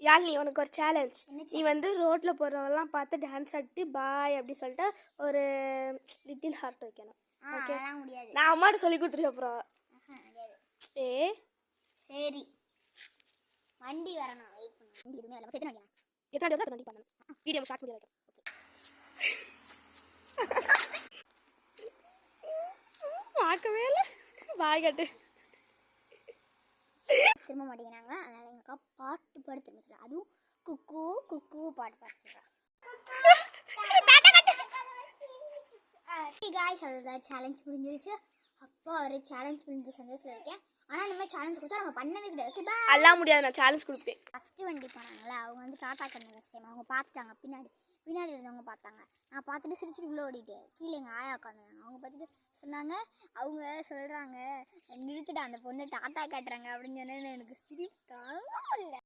யாழ்னி உனக்கு ஒரு சேலஞ்ச். நீ வந்து ரோட்டில் போகிறவங்கலாம் பார்த்து டான்ஸ் ஆடிட்டு பாய் அப்படி சொல்லிட்டு ஒரு லிட்டில் ஹார்ட் வைக்கணும். ஓகே, நான் அம்மாட்ட சொல்லி கொடுத்துருக்கேன். அப்புறம் ஏ சரி, வண்டி வரணும், வெயிட் பண்ணு. வண்டி எதுவுமே வரல. எத்தனை வண்டி பண்ணணும். வீடியோ ஸ்டார்ட் பண்ணி வைக்கிறேன். பார்க்கவே இல்லை. பாய் கட்டு திரும்ப மாட்டேங்கிறாங்க. அதனால எங்கள் அக்கா பாட்டு பாட திரும்ப சொல்கிறேன். அதுவும் குக்கு குக்கு பாட்டு பாடுறேன். காய் சொல்கிறதா சேலஞ்ச் முடிஞ்சிருச்சு. அப்பா ஒரு சேலஞ்ச் முடிஞ்ச சந்தோஷத்தில் இருக்கேன். ஆனால் இந்த மாதிரி சேலஞ்ச் கொடுத்தா நம்ம பண்ணவே கிடையாது. எல்லாம் முடியாது, நான் சேலஞ்ச் கொடுப்பேன். ஃபஸ்ட்டு வண்டி போனாங்களே அவங்க வந்து டாட்டா கண்ணு ஃபஸ்ட் டைம் அவங்க பார்த்துட்டாங்க. பின்னாடி இருந்தவங்க பார்த்தாங்க. நான் பார்த்துட்டு சிரிச்சுட்டு உள்ளே ஓடிட்டேன். கீழே எங்கள் ஆயா உட்காந்துருந்தாங்க. அவங்க பார்த்துட்டு சொன்னாங்க, அவங்க சொல்கிறாங்க நிறுத்திட்டு அந்த பொண்ணு டாட்டா காட்டுறாங்க அப்படின்னு சொன்னேன்னு எனக்கு சிரித்தாங்க இல்லை.